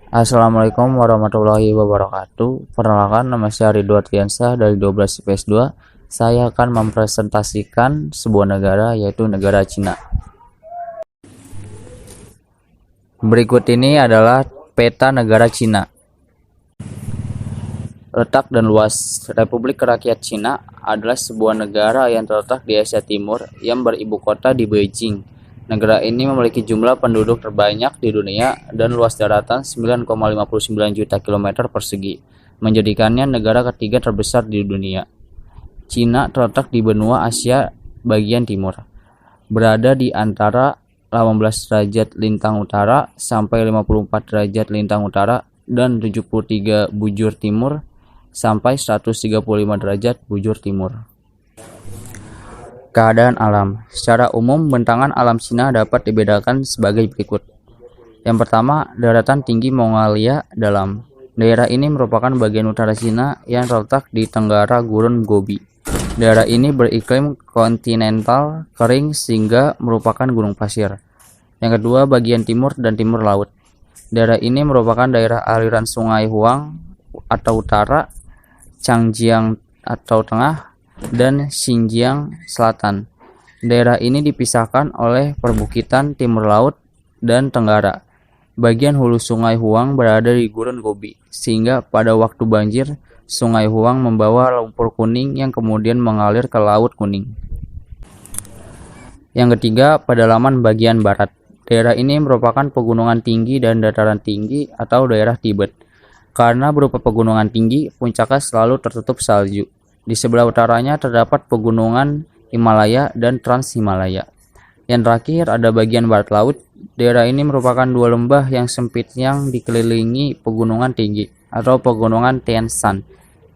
Assalamualaikum warahmatullahi wabarakatuh. Perkenalkan, nama saya Ridwan Triansah dari 12 IPS 2. Saya akan mempresentasikan sebuah negara, yaitu negara Cina. Berikut ini adalah peta negara Cina. Letak dan luas. Republik Rakyat Cina adalah sebuah negara yang terletak di Asia Timur yang beribu kota di Beijing. Negara ini memiliki jumlah penduduk terbanyak di dunia dan luas daratan 9,59 juta km persegi, menjadikannya negara ketiga terbesar di dunia. Cina terletak di benua Asia bagian timur, berada di antara 18 derajat lintang utara sampai 54 derajat lintang utara dan 73 bujur timur sampai 135 derajat bujur timur. Keadaan alam. Secara umum, bentangan alam Cina dapat dibedakan sebagai berikut. Yang pertama, daratan tinggi Mongolia dalam. Daerah ini merupakan bagian utara Cina yang terletak di tenggara Gurun Gobi. Daerah ini beriklim kontinental kering sehingga merupakan gunung pasir. Yang kedua, bagian timur dan timur laut. Daerah ini merupakan daerah aliran Sungai Huang atau utara, Changjiang atau tengah, dan Xinjiang Selatan. Daerah ini dipisahkan oleh perbukitan timur laut dan tenggara. Bagian hulu Sungai Huang berada di Gurun Gobi, sehingga pada waktu banjir, Sungai Huang membawa lumpur kuning yang kemudian mengalir ke Laut Kuning. Yang ketiga, pedalaman bagian barat. Daerah ini merupakan pegunungan tinggi dan dataran tinggi atau daerah Tibet. Karena berupa pegunungan tinggi, puncaknya selalu tertutup salju. Di sebelah utaranya terdapat pegunungan Himalaya dan Trans-Himalaya. Yang terakhir ada bagian barat laut. Daerah ini merupakan dua lembah yang sempit yang dikelilingi pegunungan tinggi atau pegunungan Tian Shan,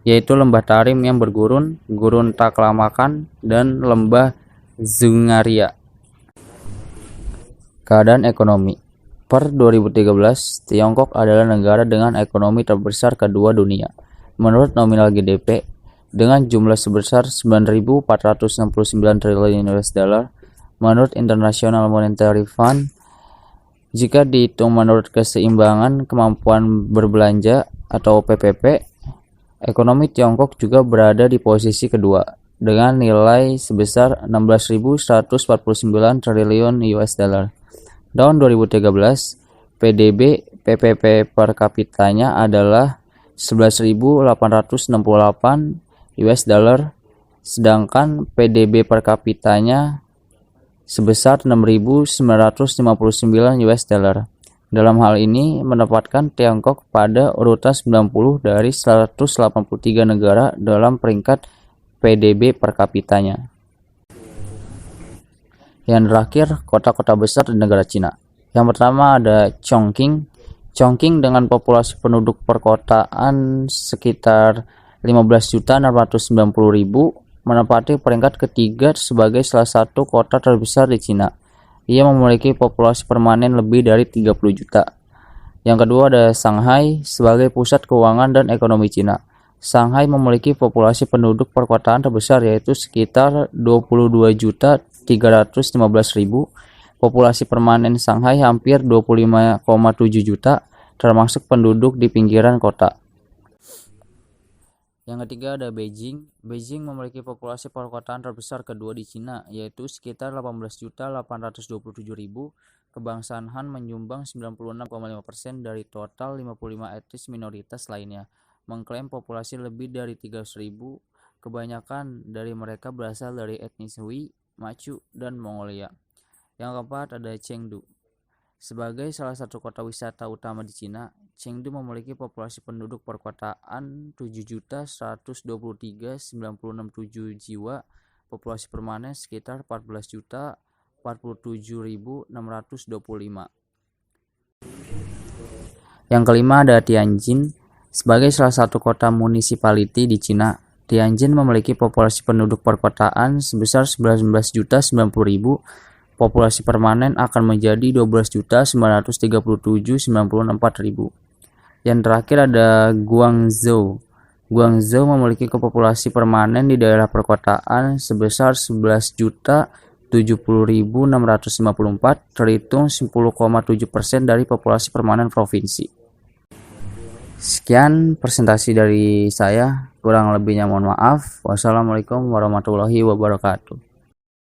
yaitu lembah Tarim yang bergurun, Gurun Taklamakan, dan lembah Zungaria. Keadaan ekonomi. Per 2013, Tiongkok adalah negara dengan ekonomi terbesar kedua dunia. Menurut nominal GDP, dengan jumlah sebesar 9.469 triliun US dollar menurut International Monetary Fund. Jika dihitung menurut keseimbangan kemampuan berbelanja atau PPP, ekonomi Tiongkok juga berada di posisi kedua dengan nilai sebesar 16.149 triliun US dollar. Tahun 2013, PPP per kapitanya adalah 11.868 US dollar, sedangkan PDB per kapitanya sebesar 6.959 US dollar. Dalam hal ini menempatkan Tiongkok pada urutan 90 dari 183 negara dalam peringkat PDB per kapitanya. Yang terakhir, kota-kota besar di negara Cina. Yang pertama ada Chongqing. Chongqing dengan populasi penduduk perkotaan sekitar 15.690.000 menempati peringkat ketiga sebagai salah satu kota terbesar di Cina. Ia memiliki populasi permanen lebih dari 30 juta. Yang kedua ada Shanghai sebagai pusat keuangan dan ekonomi Cina. Shanghai memiliki populasi penduduk perkotaan terbesar yaitu sekitar 22.315.000. Populasi permanen Shanghai hampir 25,7 juta, termasuk penduduk di pinggiran kota. Yang ketiga ada Beijing. Beijing memiliki populasi perkotaan terbesar kedua di Cina, yaitu sekitar 18.827.000. Kebangsaan Han menyumbang 96,5% dari total 55 etnis minoritas lainnya, mengklaim populasi lebih dari 300.000. Kebanyakan dari mereka berasal dari etnis Hui, Manchu, dan Mongolia. Yang keempat ada Chengdu. Sebagai salah satu kota wisata utama di Cina, Chengdu memiliki populasi penduduk perkotaan 7.123.967 jiwa, populasi permanen sekitar 14.047.625. Yang kelima ada Tianjin. Sebagai salah satu kota municipality di Cina, Tianjin memiliki populasi penduduk perkotaan sebesar 19.090.000. Populasi permanen akan menjadi 12.937.094.000. Yang terakhir ada Guangzhou. Guangzhou memiliki populasi permanen di daerah perkotaan sebesar 11.000.000 70.654, terhitung 10,7% dari populasi permanen provinsi. Sekian presentasi dari saya, kurang lebihnya mohon maaf. Wassalamualaikum warahmatullahi wabarakatuh.